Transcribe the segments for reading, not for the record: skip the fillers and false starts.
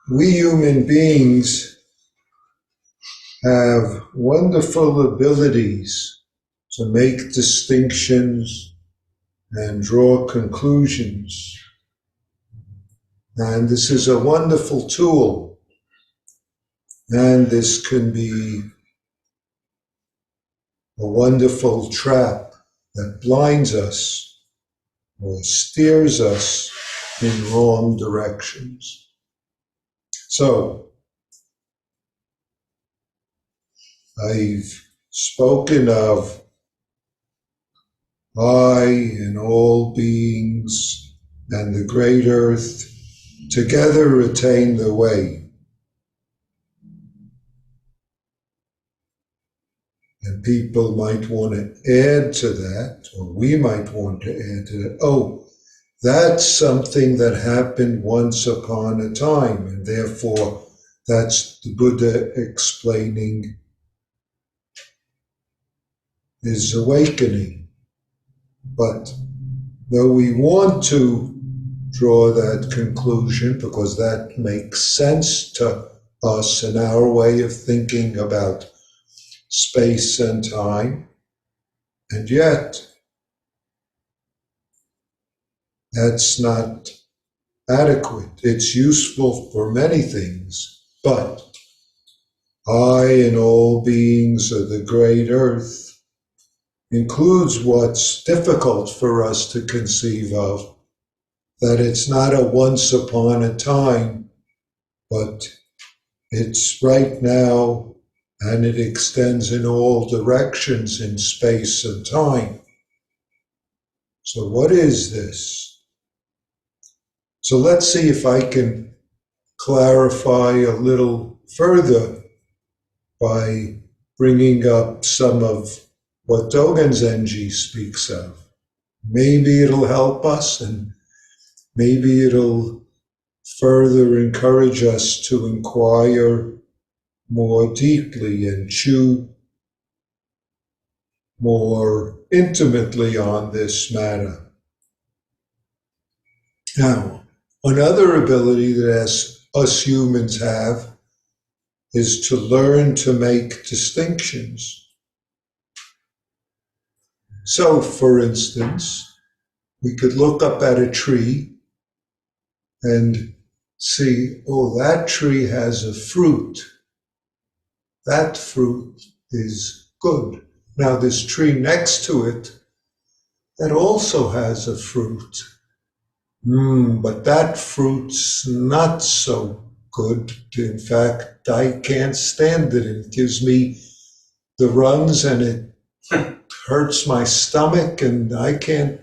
We human beings have wonderful abilities to make distinctions and draw conclusions. And this is a wonderful tool. And this can be a wonderful trap that blinds us or steers us in wrong directions. So, I've spoken of I and all beings and the great earth together attain the way. And people might want to add to that, or we might want to add to that. Oh, that's something that happened once upon a time, and therefore that's the Buddha explaining his awakening. But though we want to draw that conclusion, because that makes sense to us in our way of thinking about space and time, and yet that's not adequate. It's useful for many things, but I and all beings of the great earth includes what's difficult for us to conceive of, that it's not a once upon a time, but it's right now, and it extends in all directions in space and time. So what is this? So let's see if I can clarify a little further by bringing up some of what Dogen Zenji speaks of. Maybe it'll help us, and maybe it'll further encourage us to inquire more deeply and chew more intimately on this matter. Now, another ability that us humans have is to learn to make distinctions. So, for instance, we could look up at a tree and see, oh, that tree has a fruit. That fruit is good. Now, this tree next to it, that also has a fruit. But that fruit's not so good. In fact, I can't stand it. It gives me the runs and it hurts my stomach and I can't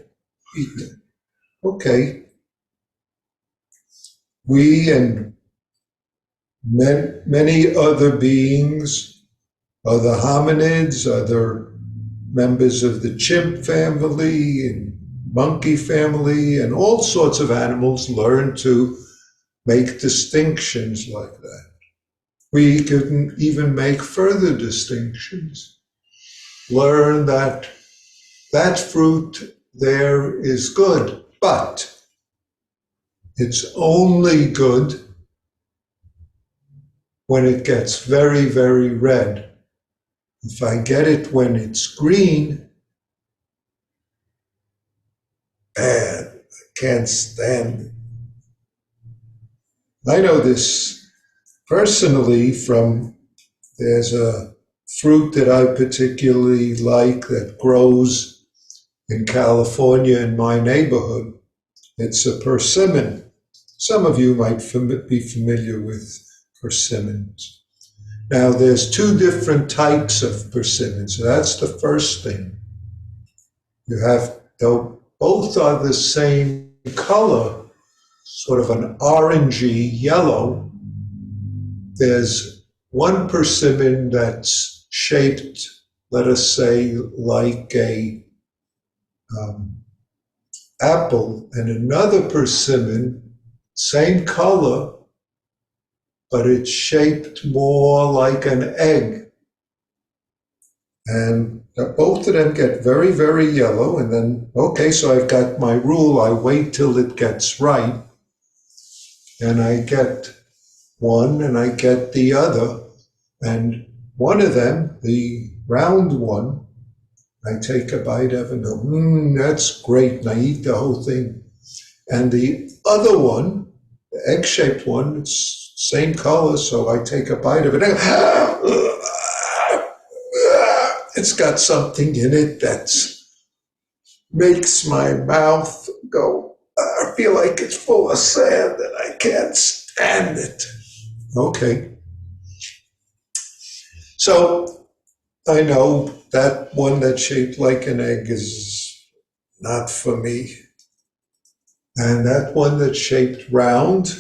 eat it. Okay. We and many other beings, other hominids, other members of the chimp family and monkey family and all sorts of animals learn to make distinctions like that. We can even make further distinctions. Learn that that fruit there is good, but it's only good when it gets very, very red. If I get it when it's green, bad, I can't stand it. I know this personally from, there's a fruit that I particularly like that grows in California in my neighborhood. It's a persimmon. Some of you might be familiar with persimmons. Now, there's two different types of persimmons. So that's the first thing. You have, though both are the same color, sort of an orangey yellow, there's one persimmon that's shaped, let us say, like a apple, and another persimmon, same color, but it's shaped more like an egg. And both of them get very, very yellow, and then, okay, so I've got my rule, I wait till it gets ripe, and I get one and I get the other. And one of them, the round one, I take a bite of and go, that's great. And I eat the whole thing. And the other one, the egg-shaped one, it's same color, so I take a bite of it. And it's got something in it that makes my mouth go, I feel like it's full of sand and I can't stand it. Okay. So I know that one that's shaped like an egg is not for me. And that one that's shaped round,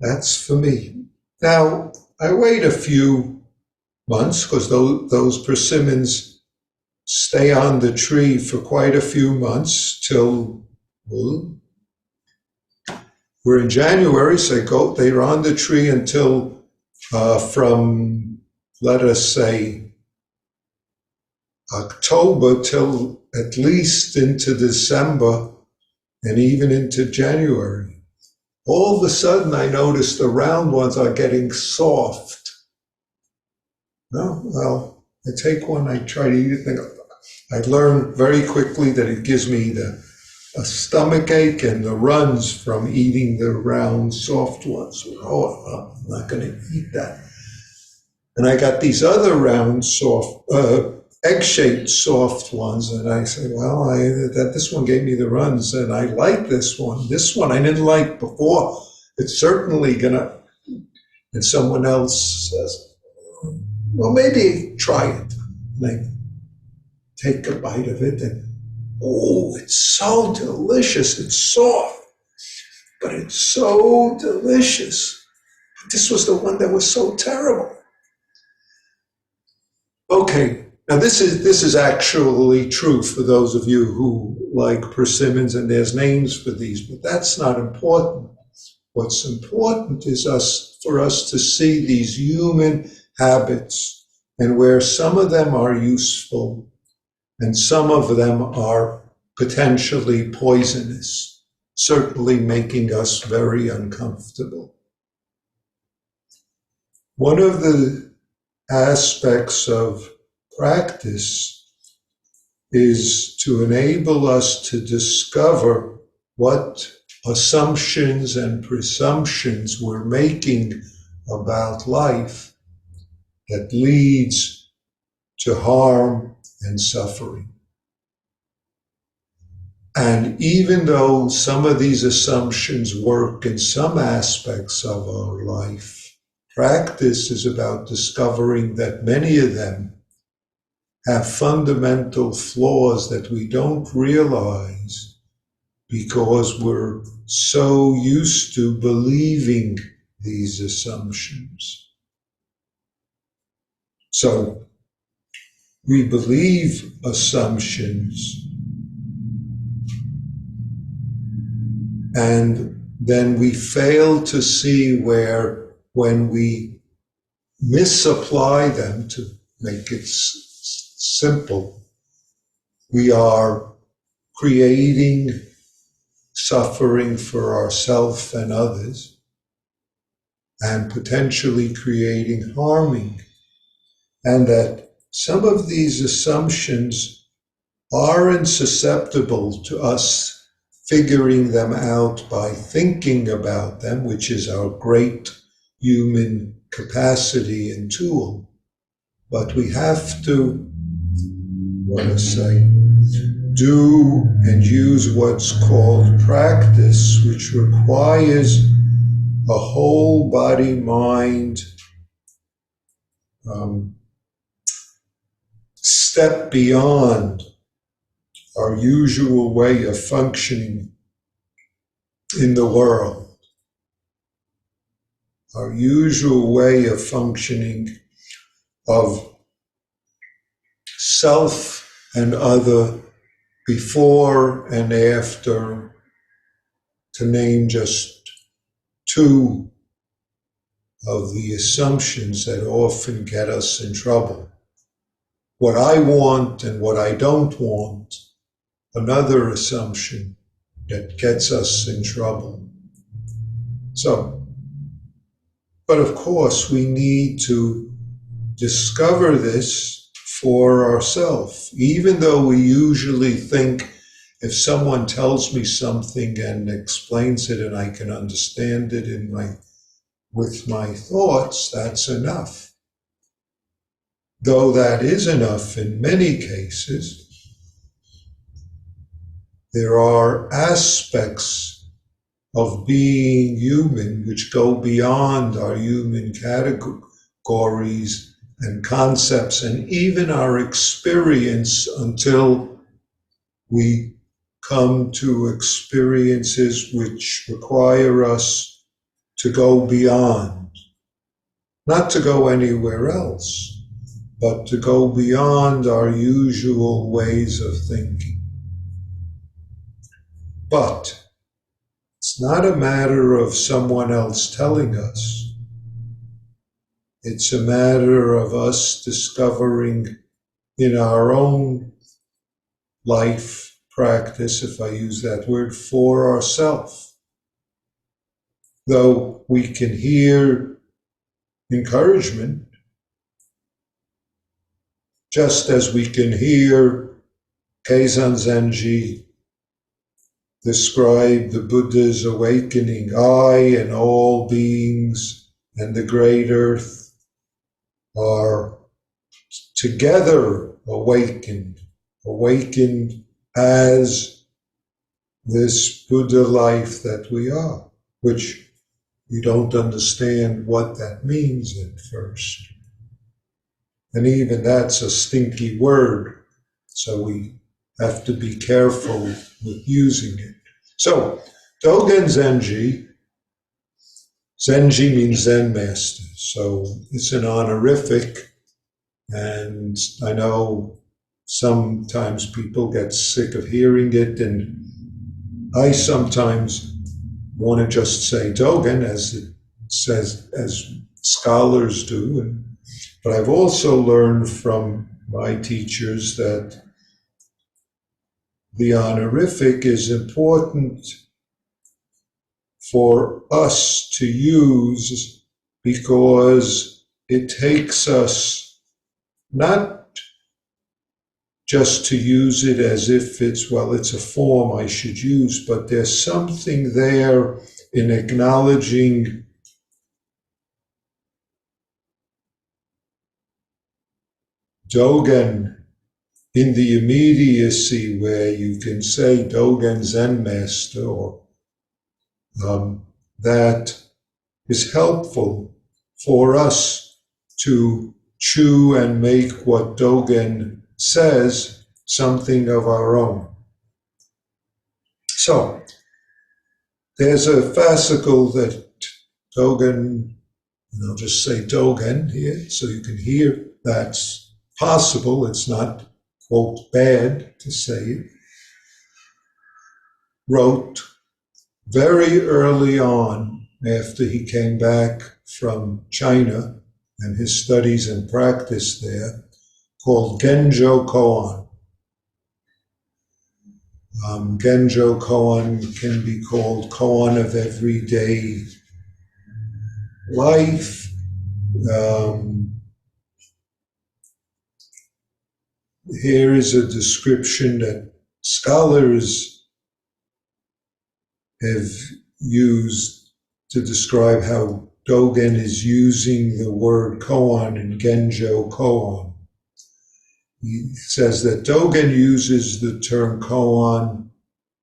that's for me. Now, I wait a few months because those persimmons stay on the tree for quite a few months till, well, we're in January, so they're on the tree until from, let us say, October till at least into December and even into January. All of a sudden, I notice the round ones are getting soft. No, well, I take one, I try to eat it, and I learn very quickly that it gives me a stomach ache and the runs from eating the round, soft ones. Oh, I'm not going to eat that. And I got these other round, soft, egg-shaped soft ones, and I say, well, this one gave me the runs, and I like this one. This one I didn't like before. It's certainly gonna. And someone else says, well, maybe try it. And I take a bite of it, and oh, it's so delicious. It's soft, but it's so delicious. This was the one that was so terrible. Okay. Now, this is actually true for those of you who like persimmons, and there's names for these, but that's not important. What's important is for us to see these human habits and where some of them are useful and some of them are potentially poisonous, certainly making us very uncomfortable. One of the aspects of practice is to enable us to discover what assumptions and presumptions we're making about life that leads to harm and suffering. And even though some of these assumptions work in some aspects of our life, practice is about discovering that many of them have fundamental flaws that we don't realize because we're so used to believing these assumptions. So we believe assumptions, and then we fail to see where, when we misapply them, to make it simple, we are creating suffering for ourselves and others, and potentially creating harming. And that some of these assumptions aren't susceptible to us figuring them out by thinking about them, which is our great human capacity and tool. But we have to, do and use what's called practice, which requires a whole body mind step beyond our usual way of functioning in the world, our usual way of functioning of self and other, before and after, to name just two of the assumptions that often get us in trouble. What I want and what I don't want, another assumption that gets us in trouble. So, But of course, we need to discover this for ourselves, even though we usually think if someone tells me something and explains it and I can understand it with my thoughts, that's enough. Though that is enough in many cases, there are aspects of being human which go beyond our human categories and concepts and even our experience until we come to experiences which require us to go beyond, not to go anywhere else, but to go beyond our usual ways of thinking. But it's not a matter of someone else telling us. It's a matter of us discovering in our own life practice, if I use that word, for ourselves. Though we can hear encouragement, just as we can hear Keizan Zenji describe the Buddha's awakening, I and all beings and the great earth are together awakened as this Buddha life that we are, which we don't understand what that means at first. And even that's a stinky word, so we have to be careful with using it. So, Dogen Zenji, Zenji means Zen master, so it's an honorific, and I know sometimes people get sick of hearing it, and I sometimes want to just say Dogen, as it says, as scholars do. But I've also learned from my teachers that the honorific is important for us to use because it takes us not just to use it as if it's a form I should use, but there's something there in acknowledging Dogen in the immediacy where you can say Dogen Zen Master, or that is helpful for us to chew and make what Dogen says something of our own. So, there's a fascicle that Dogen, and I'll just say Dogen here so you can hear that's possible. It's not, quote, bad to say it. Wrote very early on after he came back from China and his studies and practice there, called Genjokoan. Genjokoan can be called koan of everyday life. Here is a description that scholars have used to describe how Dogen is using the word koan in Genjokoan. He says that Dogen uses the term koan,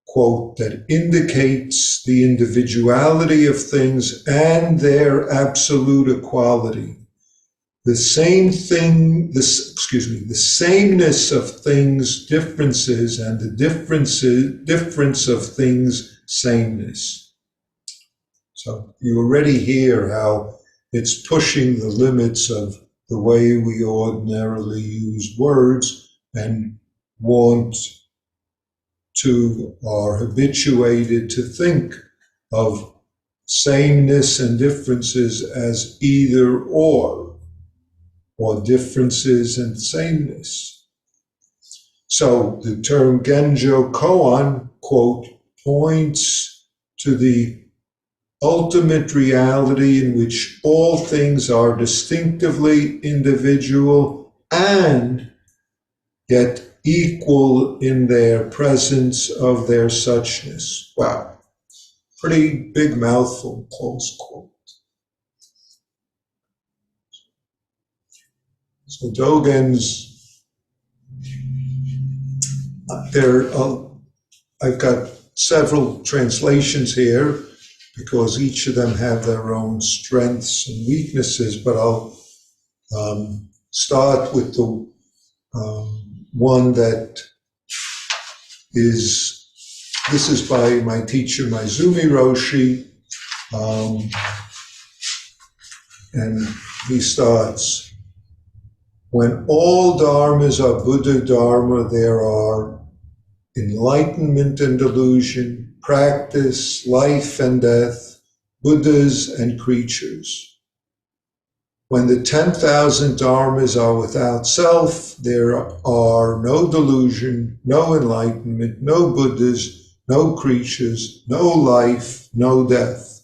quote, that indicates the individuality of things and their absolute equality. The sameness of things, differences, and the difference of things, sameness. So you already hear how it's pushing the limits of the way we ordinarily use words and want to, are habituated to think of sameness and differences as either or differences and sameness. So the term Genjokoan, quote, points to the ultimate reality in which all things are distinctively individual and yet equal in their presence of their suchness. Wow, pretty big mouthful, close quote. So Dogen's, I've got several translations here because each of them have their own strengths and weaknesses, but I'll start with the one that this is by my teacher, Maizumi Roshi, and he starts, when all dharmas are Buddha Dharma, there are enlightenment and delusion, practice, life and death, Buddhas and creatures. When the 10,000 dharmas are without self, there are no delusion, no enlightenment, no Buddhas, no creatures, no life, no death.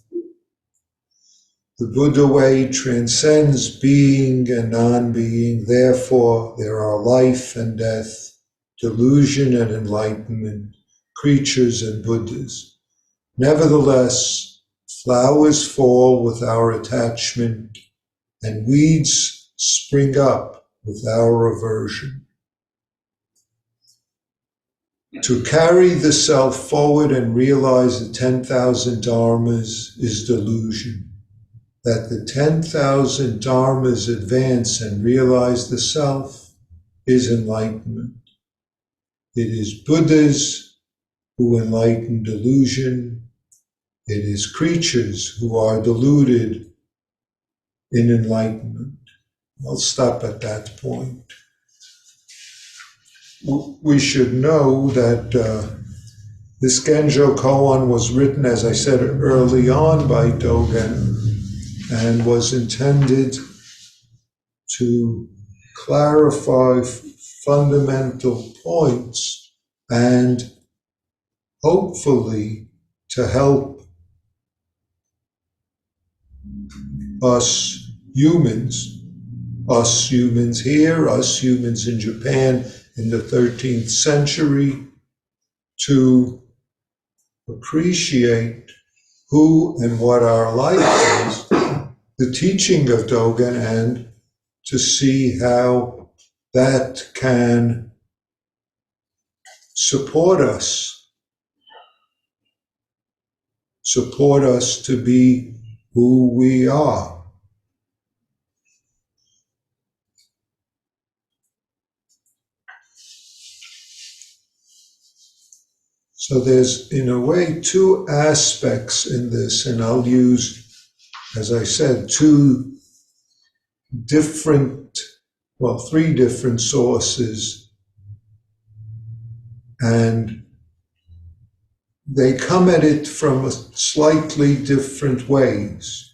The Buddha way transcends being and non-being, therefore there are life and death, delusion and enlightenment, creatures and Buddhas. Nevertheless, flowers fall with our attachment, and weeds spring up with our aversion. To carry the self forward and realize the 10,000 dharmas is delusion. That the 10,000 dharmas advance and realize the self is enlightenment. It is Buddhas who enlighten delusion. It is creatures who are deluded in enlightenment. I'll stop at that point. We should know that this Genjokoan was written, as I said early on, by Dogen, and was intended to clarify fundamental points and hopefully to help us humans here, us humans in Japan in the 13th century, to appreciate who and what our life is, the teaching of Dogen, and to see how that can support us to be who we are. So there's, in a way, two aspects in this, and I'll use, as I said, three different sources, and they come at it from slightly different ways.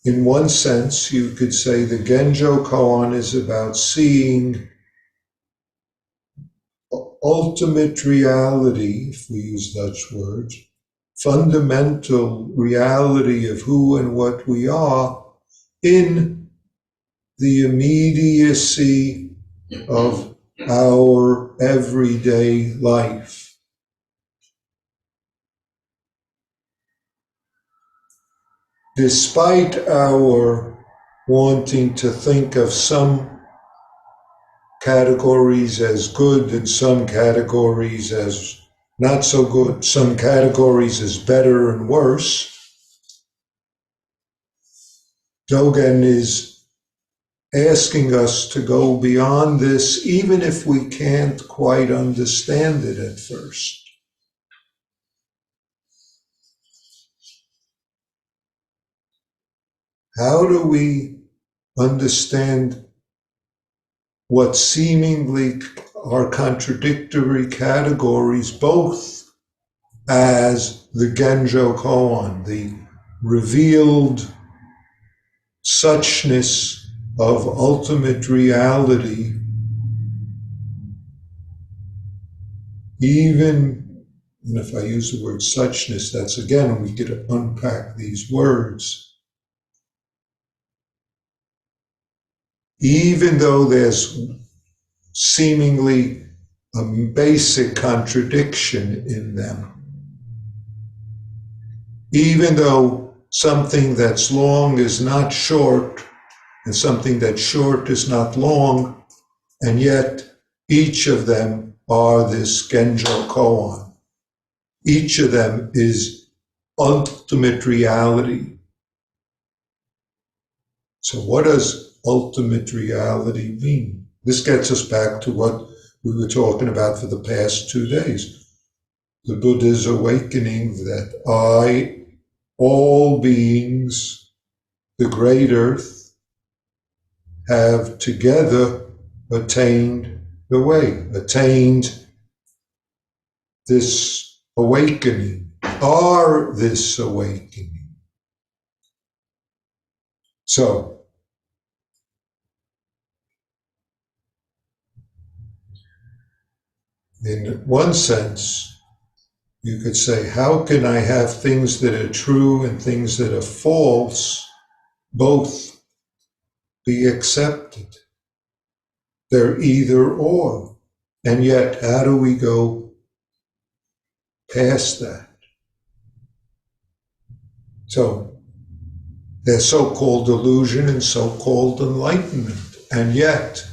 In one sense, you could say the Genjokoan is about seeing ultimate reality, if we use Dutch words, fundamental reality of who and what we are in the immediacy of our everyday life. Despite our wanting to think of some categories as good and some categories as not so good, some categories as better and worse, Dogen is asking us to go beyond this, even if we can't quite understand it at first. How do we understand what seemingly are contradictory categories, both as the Genjokoan, the revealed suchness of ultimate reality, even And if I use the word suchness, that's again, we could unpack these words. Even though there's seemingly a basic contradiction in them, even though something that's long is not short, and something that's short is not long, and yet each of them are this Genjokoan. Each of them is ultimate reality. So what does ultimate reality mean? This gets us back to what we were talking about for the past 2 days. The Buddha's awakening that all beings, the great earth, have together attained the way, attained this awakening, are this awakening. So, in one sense, you could say, how can I have things that are true and things that are false both be accepted? They're either or. And yet, how do we go past that? So, there's so-called delusion and so-called enlightenment. And yet,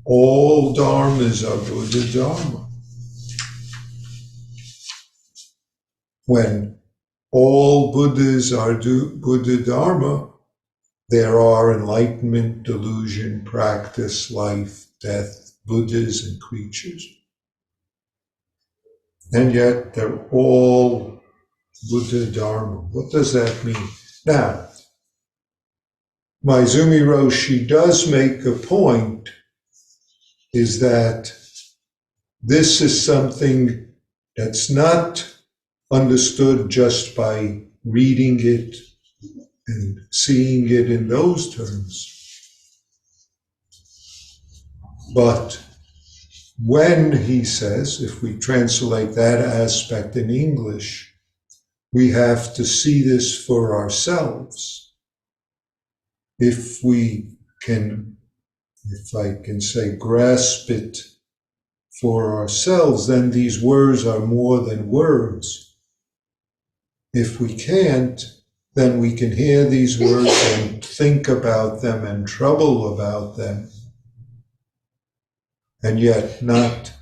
all dharmas are Buddha Dharma. When all Buddhas are Buddha Dharma, there are enlightenment, delusion, practice, life, death, Buddhas and creatures. And yet they're all Buddha Dharma. What does that mean? Now, Maizumi Roshi does make a point, is that this is something that's not understood just by reading it and seeing it in those terms. But when he says, if we translate that aspect in English, we have to see this for ourselves. If we can, if I can say, grasp it for ourselves, then these words are more than words. If we can't, then we can hear these words and think about them and trouble about them, and yet not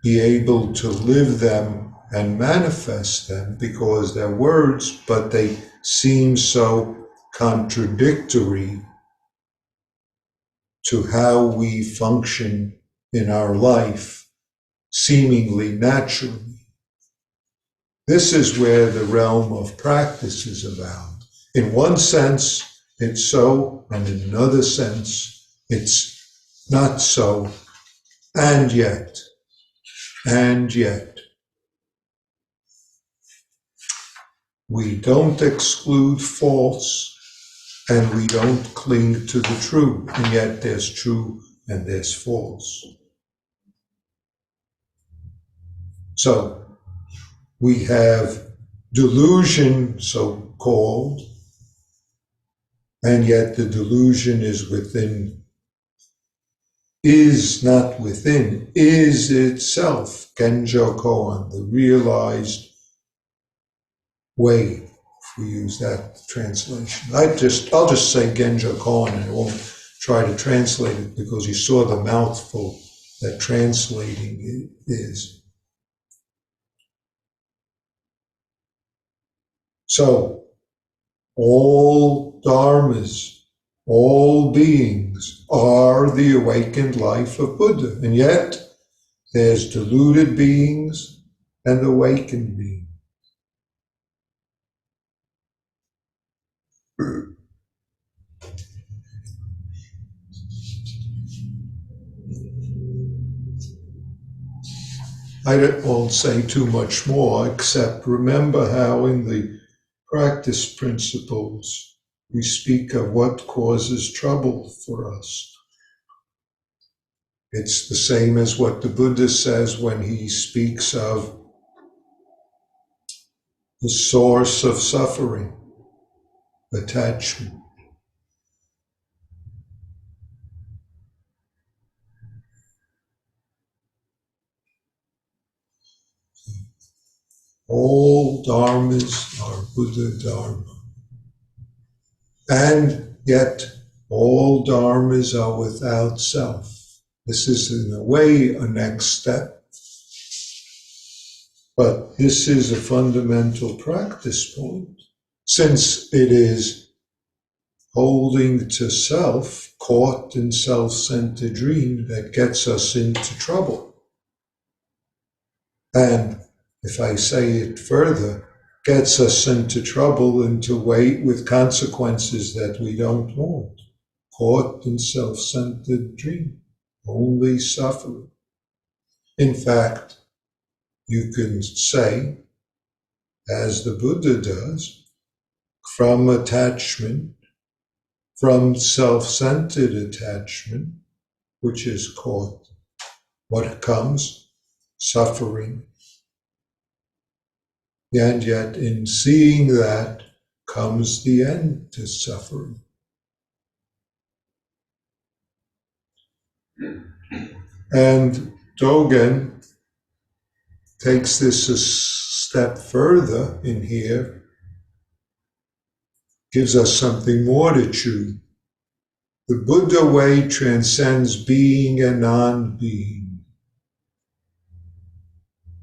be able to live them and manifest them because they're words, but they seem so contradictory to how we function in our life, seemingly naturally. This is where the realm of practice is about. In one sense, it's so, and in another sense, it's not so, and yet, we don't exclude false, and we don't cling to the true, and yet there's true and there's false. So, we have delusion, so-called, and yet the delusion is within, is not within, is itself, Genjokoan, the realized way, if we use that translation. I'll just say Genjokoan, and I won't try to translate it because you saw the mouthful that translating it is. So, all dharmas, all beings are the awakened life of Buddha, and yet there's deluded beings and awakened beings. I won't say too much more, except remember how in the practice principles we speak of what causes trouble for us. It's the same as what the Buddha says when he speaks of the source of suffering, attachment. All dharmas are Buddha Dharma. And yet, all dharmas are without self. This is, in a way, a next step. But this is a fundamental practice point, since it is holding to self, caught in self-centered dream, that gets us into trouble. And if I say it further, gets us into trouble and to wait with consequences that we don't want. Caught in self-centered dream, only suffering. In fact, you can say, as the Buddha does, from attachment, from self-centered attachment, which is caught, what comes? Suffering. And yet in seeing that comes the end to suffering. And Dogen takes this a step further in here, gives us something more to chew. The Buddha way transcends being and non-being.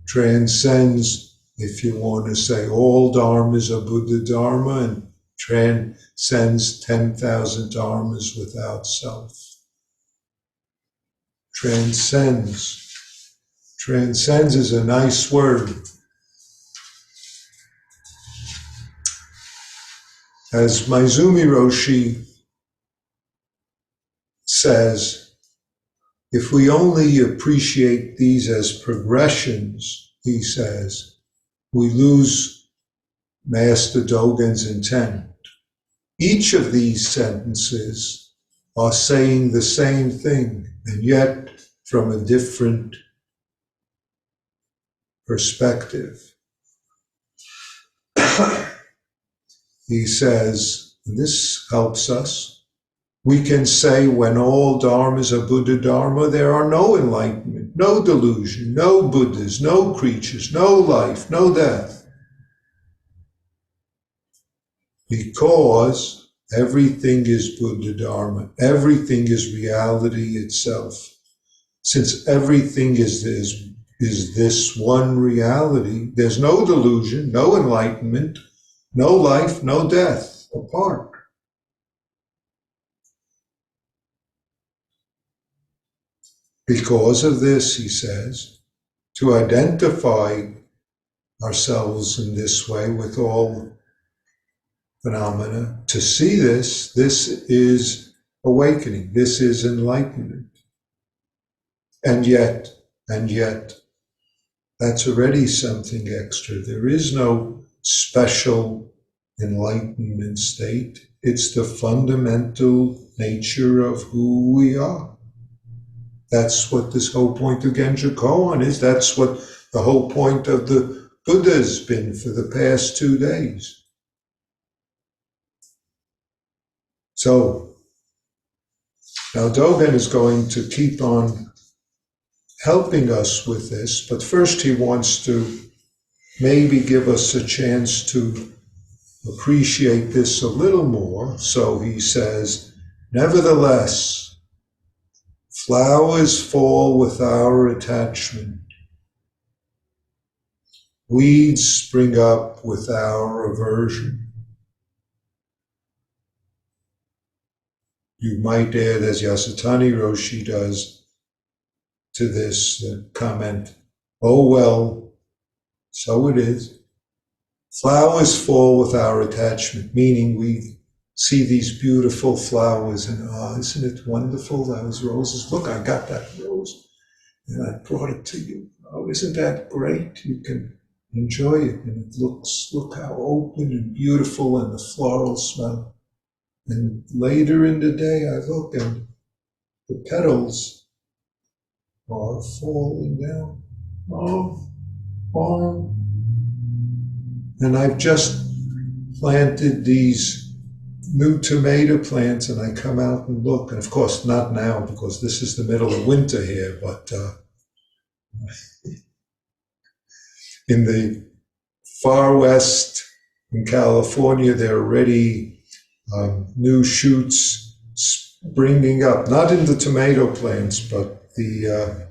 Transcends, if you want to say, all dharmas are Buddha Dharma, and transcends 10,000 dharmas without self. Transcends. Transcends is a nice word. As Maizumi Roshi says, if we only appreciate these as progressions, he says, we lose Master Dogen's intent. Each of these sentences are saying the same thing, and yet from a different perspective. He says, and this helps us, we can say when all dharmas are Buddha Dharma, there are no enlightenment, no delusion, no Buddhas, no creatures, no life, no death. Because everything is Buddha Dharma, everything is reality itself. Since everything is this one reality, there's no delusion, no enlightenment, no life, no death apart. Because of this, he says, to identify ourselves in this way with all phenomena, to see this is awakening, this is enlightenment. And yet, that's already something extra. There is no special enlightenment state. It's the fundamental nature of who we are. That's what this whole point of Genjokoan is. That's what the whole point of the Buddha has been for the past 2 days. So, now Dogen is going to keep on helping us with this, but first he wants to maybe give us a chance to appreciate this a little more. So he says, nevertheless, flowers fall with our attachment. Weeds spring up with our aversion. You might add, as Yasutani Roshi does, to this comment, oh well, so it is. Flowers fall with our attachment, meaning we see these beautiful flowers and, isn't it wonderful, those roses? Look, I got that rose and I brought it to you. Oh, isn't that great? You can enjoy it, and it look how open and beautiful, and the floral smell. And later in the day I look and the petals are falling down. Oh. And I've just planted these new tomato plants, and I come out and look, and of course not now because this is the middle of winter here, but in the far west in California, there are already new shoots springing up, not in the tomato plants, but the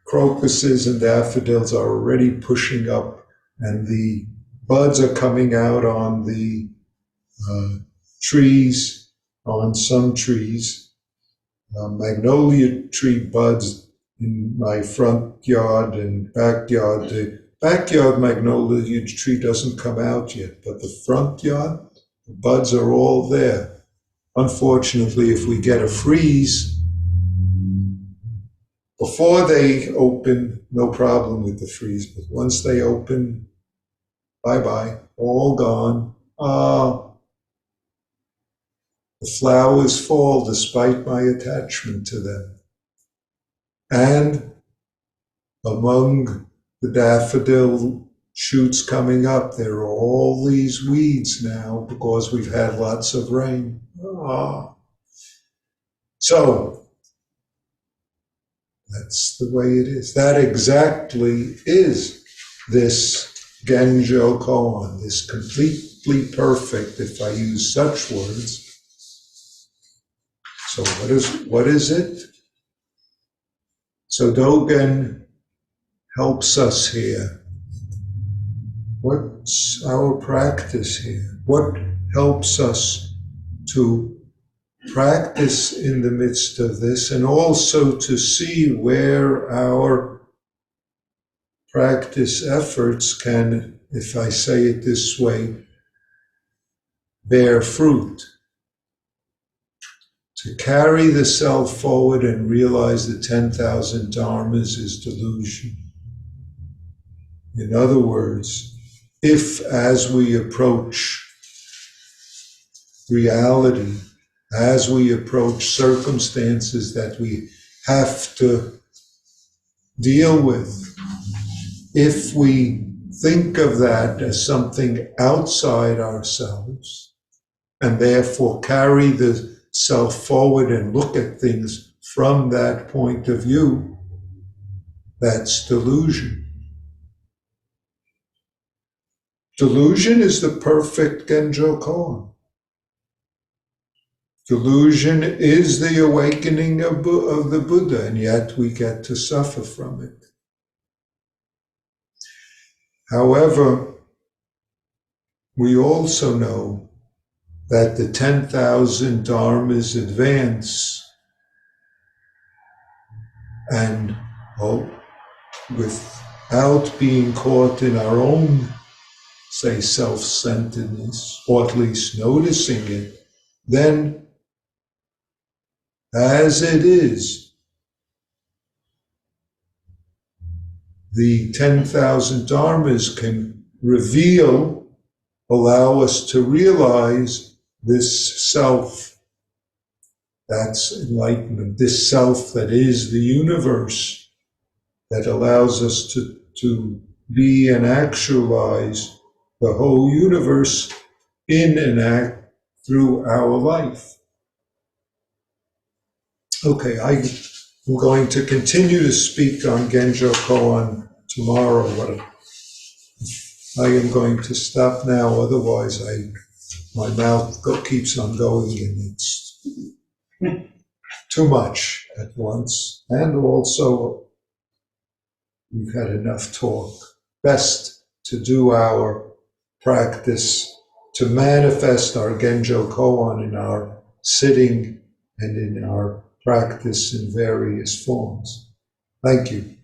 crocuses and daffodils are already pushing up, and the buds are coming out on the trees, on some trees. Magnolia tree buds in my front yard and backyard. The backyard magnolia tree doesn't come out yet, but the front yard, the buds are all there. Unfortunately, if we get a freeze before they open, no problem with the freeze, but once they open, bye-bye, all gone. The flowers fall despite my attachment to them. And among the daffodil shoots coming up, there are all these weeds now because we've had lots of rain. So that's the way it is. That exactly is this Genjokoan, this completely perfect, if I use such words. So what is it? So Dogen helps us here. What's our practice here? What helps us to practice in the midst of this, and also to see where our practice efforts can, if I say it this way, bear fruit? To carry the self forward and realize that 10,000 dharmas is delusion. In other words, if as we approach reality, as we approach circumstances that we have to deal with, if we think of that as something outside ourselves, and therefore carry the self forward and look at things from that point of view, that's delusion. Delusion is the perfect Genjokoan. Delusion is the awakening of the Buddha, and yet we get to suffer from it. However, we also know that the 10,000 dharmas advance, and without being caught in our own, say, self-centeredness, or at least noticing it, then as it is, the 10,000 dharmas can reveal, allow us to realize this self, that's enlightenment, this self that is the universe, that allows us to be and actualize the whole universe in and act through our life. Okay, I'm going to continue to speak on Genjokoan tomorrow, but I am going to stop now, otherwise my mouth keeps on going and it's too much at once. And also, we've had enough talk. Best to do our practice, to manifest our Genjokoan in our sitting and in our practice in various forms. Thank you.